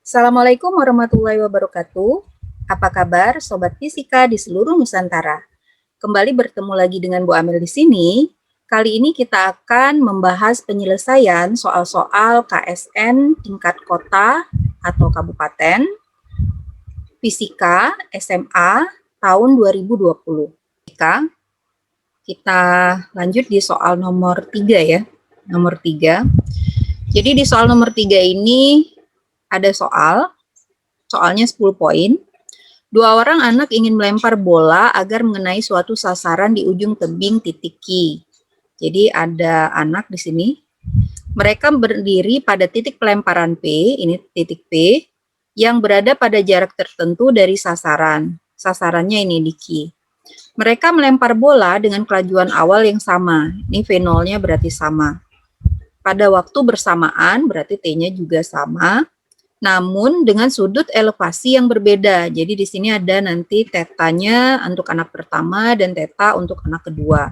Assalamualaikum warahmatullahi wabarakatuh. Apa kabar Sobat Fisika di seluruh Nusantara? Kembali bertemu lagi dengan Bu Amel di sini. Kali ini kita akan membahas penyelesaian soal-soal KSN tingkat kota atau kabupaten, Fisika SMA tahun 2020. Kita lanjut di soal nomor 3 ya. Nomor 3. Jadi di soal nomor 3 ini ada soalnya 10 poin. Dua orang anak ingin melempar bola agar mengenai suatu sasaran di ujung tebing titik Q. Jadi ada anak di sini. Mereka berdiri pada titik pelemparan P, ini titik P, yang berada pada jarak tertentu dari sasaran. Sasarannya ini di Q. Mereka melempar bola dengan kelajuan awal yang sama. Ini V0-nya berarti sama. Pada waktu bersamaan, berarti T-nya juga sama. Namun dengan sudut elevasi yang berbeda. Jadi di sini ada nanti tetanya untuk anak pertama dan teta untuk anak kedua.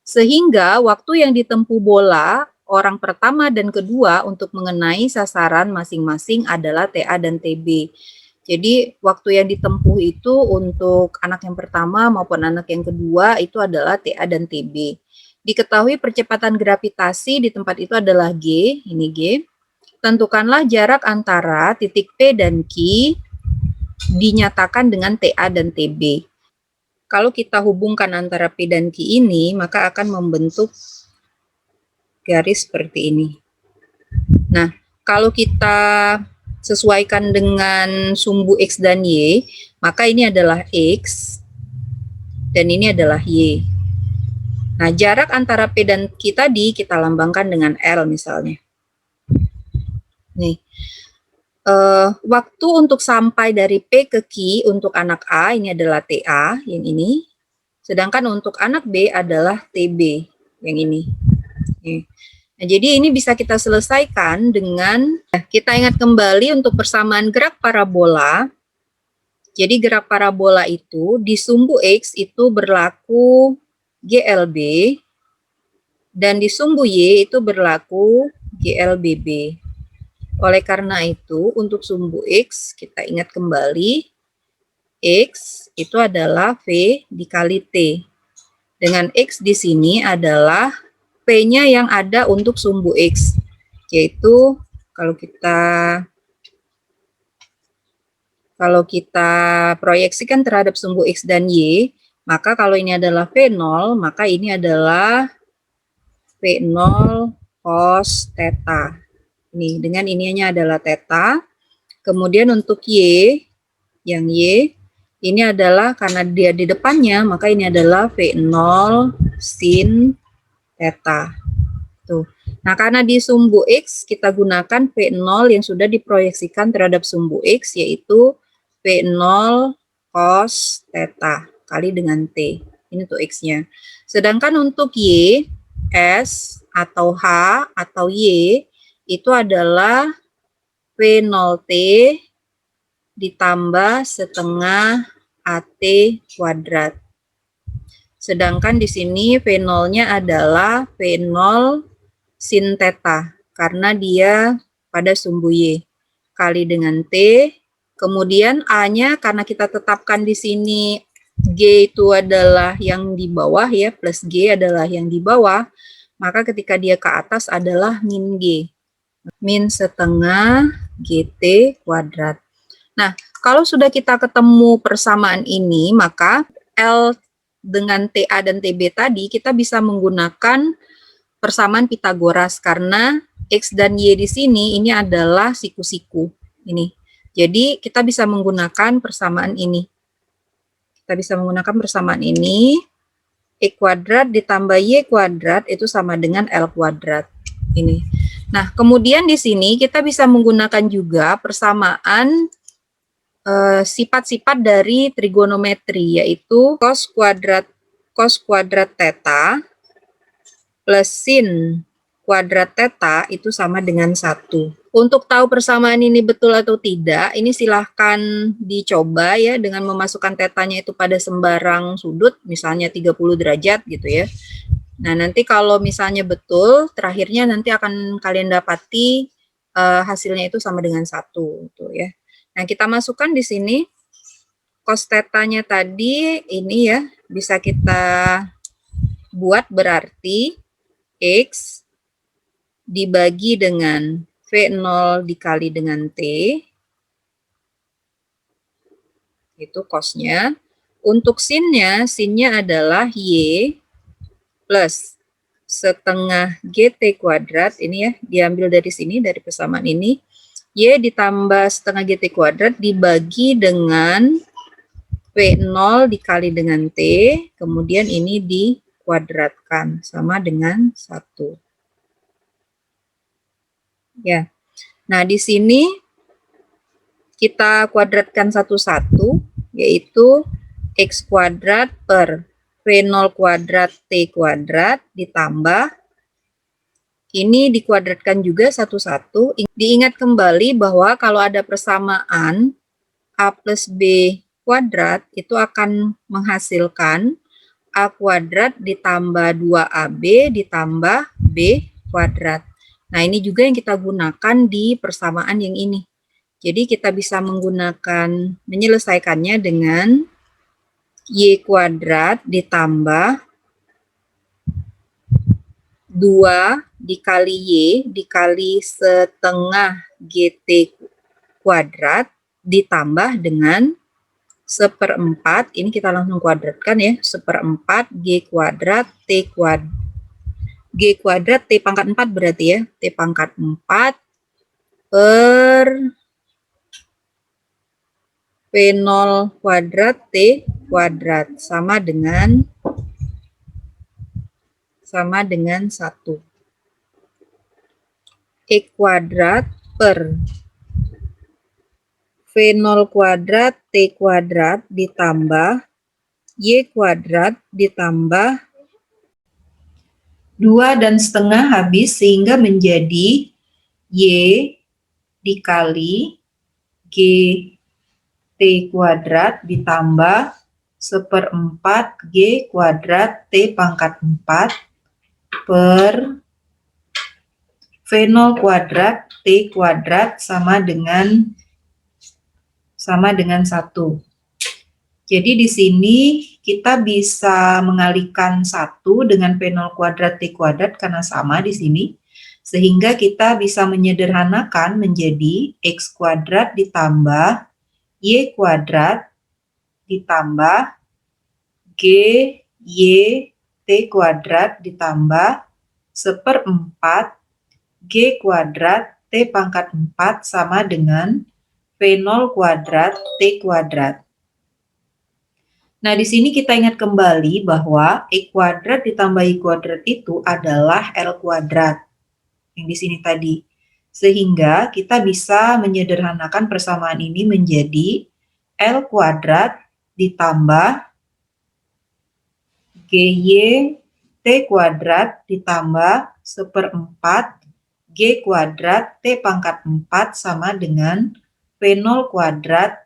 Sehingga waktu yang ditempuh bola orang pertama dan kedua untuk mengenai sasaran masing-masing adalah TA dan TB. Jadi waktu yang ditempuh itu untuk anak yang pertama maupun anak yang kedua itu adalah TA dan TB. Diketahui percepatan gravitasi di tempat itu adalah G, ini G. Tentukanlah jarak antara titik P dan Q dinyatakan dengan TA dan TB. Kalau kita hubungkan antara P dan Q ini, maka akan membentuk garis seperti ini. Nah, kalau kita sesuaikan dengan sumbu X dan Y, maka ini adalah X dan ini adalah Y. Nah, jarak antara P dan Q tadi kita lambangkan dengan L misalnya. Nih, waktu untuk sampai dari P ke Q untuk anak A ini adalah TA, yang ini. Sedangkan untuk anak B adalah TB, yang ini. Nah, jadi ini bisa kita selesaikan dengan, kita ingat kembali untuk persamaan gerak parabola. Jadi gerak parabola itu di sumbu X itu berlaku GLB, dan di sumbu Y itu berlaku GLBB. Oleh karena itu, untuk sumbu X, kita ingat kembali, X itu adalah V dikali T. Dengan X di sini adalah P-nya yang ada untuk sumbu X, yaitu kalau kita proyeksikan terhadap sumbu X dan Y, maka kalau ini adalah V0, maka ini adalah V0 cos theta. Ini dengan ininya adalah theta. Kemudian untuk Y, yang Y, ini adalah karena dia di depannya, maka ini adalah V0 sin theta. Tuh. Nah, karena di sumbu X, kita gunakan V0 yang sudah diproyeksikan terhadap sumbu X, yaitu V0 cos theta kali dengan T. Ini untuk X-nya. Sedangkan untuk Y, S, atau H, atau Y, itu adalah V0T ditambah setengah AT kuadrat. Sedangkan di sini V0-nya adalah V0 sin theta, karena dia pada sumbu Y, kali dengan T. Kemudian A-nya karena kita tetapkan di sini G itu adalah yang di bawah ya, plus G adalah yang di bawah, maka ketika dia ke atas adalah min G. Min setengah GT kuadrat. Nah, kalau sudah kita ketemu persamaan ini, maka L dengan TA dan TB tadi kita bisa menggunakan persamaan Pitagoras karena X dan Y di sini ini adalah siku-siku. Ini. Jadi kita bisa menggunakan persamaan ini. Kita bisa menggunakan persamaan ini. E kuadrat ditambah Y kuadrat itu sama dengan L kuadrat. Ini. Nah, kemudian di sini kita bisa menggunakan juga persamaan sifat-sifat dari trigonometri, yaitu cos kuadrat theta plus sin kuadrat theta itu sama dengan 1. Untuk tahu persamaan ini betul atau tidak, ini silahkan dicoba ya dengan memasukkan tetanya itu pada sembarang sudut, misalnya 30 derajat gitu ya. Nah, nanti kalau misalnya betul, terakhirnya nanti akan kalian dapati hasilnya itu sama dengan 1 tuh ya. Nah, kita masukkan di sini cos tetanya tadi ini ya, bisa kita buat berarti X dibagi dengan V0 dikali dengan T, itu cosnya. Untuk sinnya adalah Y plus setengah GT kuadrat, ini ya, diambil dari sini, dari persamaan ini, Y ditambah setengah GT kuadrat dibagi dengan V0 dikali dengan T, kemudian ini dikuadratkan, sama dengan 1. Ya, nah di sini kita kuadratkan satu-satu, yaitu X kuadrat per V0 kuadrat T kuadrat ditambah, ini dikuadratkan juga satu-satu. Diingat kembali bahwa kalau ada persamaan A plus B kuadrat, itu akan menghasilkan A kuadrat ditambah 2AB ditambah B kuadrat. Nah, ini juga yang kita gunakan di persamaan yang ini. Jadi kita bisa menyelesaikannya dengan Y kuadrat ditambah 2 dikali Y dikali setengah GT kuadrat ditambah dengan 1/4, ini kita langsung kuadratkan ya, 1/4 G kuadrat T kuadrat. G kuadrat T pangkat 4 berarti ya, T pangkat 4 per V0 kuadrat T kuadrat sama dengan 1. E kuadrat per V0 kuadrat T kuadrat ditambah Y kuadrat ditambah 2 dan setengah habis, sehingga menjadi Y dikali G T kuadrat ditambah 1/4 G kuadrat T pangkat 4 per V0 kuadrat T kuadrat sama dengan 1. Jadi di sini kita bisa mengalihkan 1 dengan V0 kuadrat T kuadrat karena sama di sini, sehingga kita bisa menyederhanakan menjadi X kuadrat ditambah Y kuadrat ditambah G Y T kuadrat ditambah 1/4 G kuadrat T pangkat 4 sama dengan V0 kuadrat T kuadrat. Nah, di sini kita ingat kembali bahwa E kuadrat ditambah Y kuadrat itu adalah L kuadrat, yang di sini tadi. Sehingga kita bisa menyederhanakan persamaan ini menjadi L kuadrat ditambah GY T kuadrat ditambah 1/4 G kuadrat T pangkat 4 sama dengan V0 kuadrat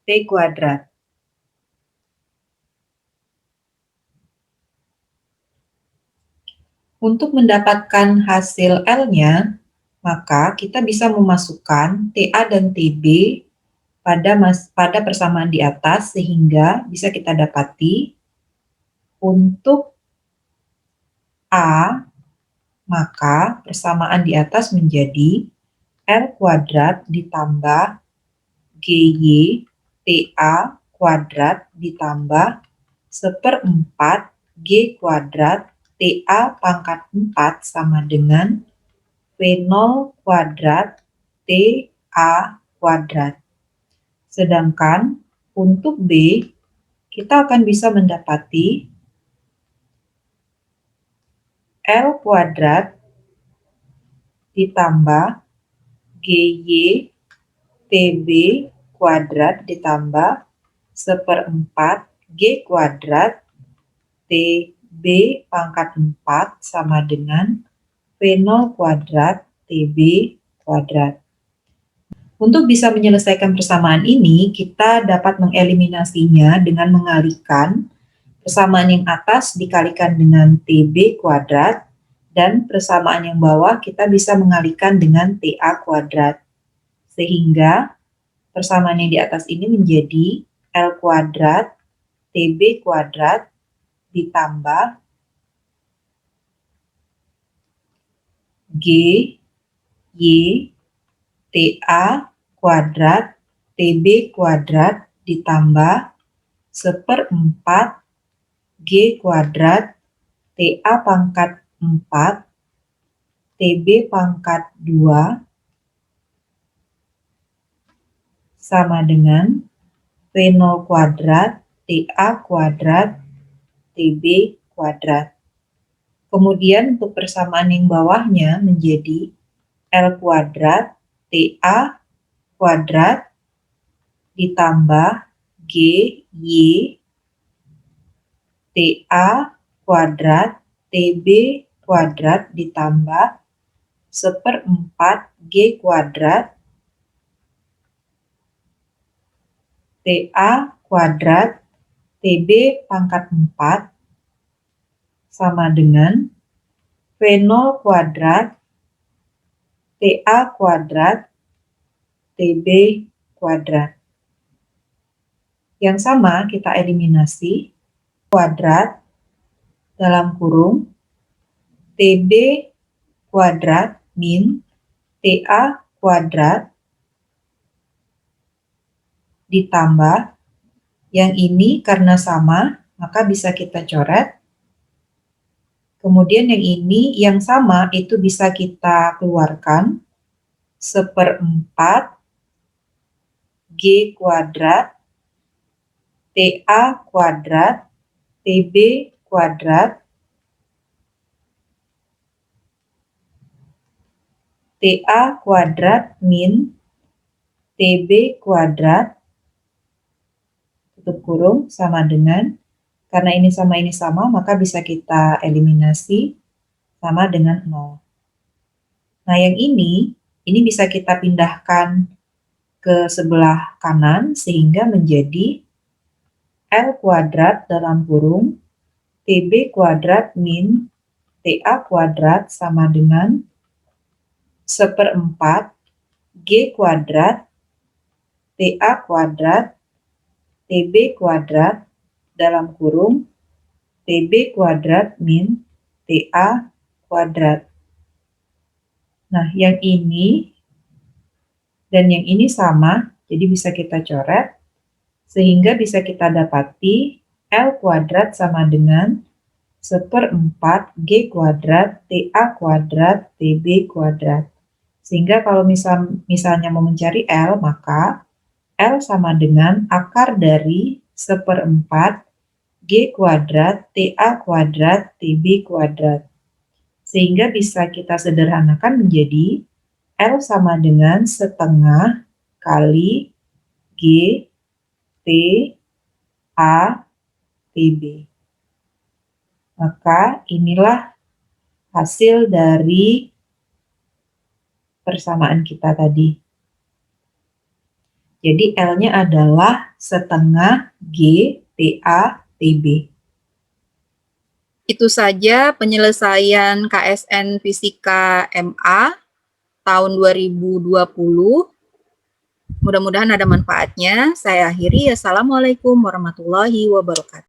T kuadrat. Untuk mendapatkan hasil L-nya, maka kita bisa memasukkan TA dan TB pada persamaan di atas, sehingga bisa kita dapati untuk A, maka persamaan di atas menjadi L kuadrat ditambah GY TA kuadrat ditambah 1/4 G kuadrat TA pangkat 4 sama dengan V0 kuadrat TA kuadrat. Sedangkan untuk B, kita akan bisa mendapati L kuadrat ditambah GY TB kuadrat ditambah 1/4 G kuadrat TB pangkat 4 sama dengan V0 kuadrat TB kuadrat. Untuk bisa menyelesaikan persamaan ini, kita dapat mengeliminasinya dengan mengalihkan Persamaan yang atas dikalikan dengan TB kuadrat, dan persamaan yang bawah kita bisa mengalikan dengan TA kuadrat. Sehingga persamaan yang di atas ini menjadi L kuadrat TB kuadrat ditambah G, Y, TA kuadrat TB kuadrat ditambah 1/4 G kuadrat TA pangkat 4 TB pangkat 2 sama dengan V0 kuadrat TA kuadrat TB kuadrat. Kemudian untuk persamaan yang bawahnya menjadi L kuadrat TA kuadrat ditambah G, Y, TA kuadrat TB kuadrat ditambah 1/4 G kuadrat TA kuadrat TB pangkat 4 sama dengan V0 kuadrat TA kuadrat TB kuadrat. Yang sama kita eliminasi, kuadrat dalam kurung TB kuadrat min TA kuadrat ditambah yang ini karena sama maka bisa kita coret. Kemudian yang ini yang sama itu bisa kita keluarkan 1/4 G kuadrat TA kuadrat TB kuadrat TA kuadrat min TB kuadrat tutup kurung sama dengan, karena ini sama maka bisa kita eliminasi sama dengan 0. Nah yang ini bisa kita pindahkan ke sebelah kanan sehingga menjadi L kuadrat dalam kurung TB kuadrat min TA kuadrat sama dengan 1/4 G kuadrat TA kuadrat TB kuadrat dalam kurung TB kuadrat min TA kuadrat. Nah, yang ini dan yang ini sama, jadi bisa kita coret, sehingga bisa kita dapati L kuadrat sama dengan 1/4 G kuadrat TA kuadrat TB kuadrat. Sehingga kalau misalnya mau mencari L, maka L sama dengan akar dari 1/4 G kuadrat TA kuadrat TB kuadrat. Sehingga bisa kita sederhanakan menjadi L sama dengan setengah kali G T A TB. Maka inilah hasil dari persamaan kita tadi. Jadi L-nya adalah setengah G TA TB. Itu saja penyelesaian KSN Fisika MA tahun 2020. Mudah-mudahan ada manfaatnya. Saya akhiri. Assalamualaikum warahmatullahi wabarakatuh.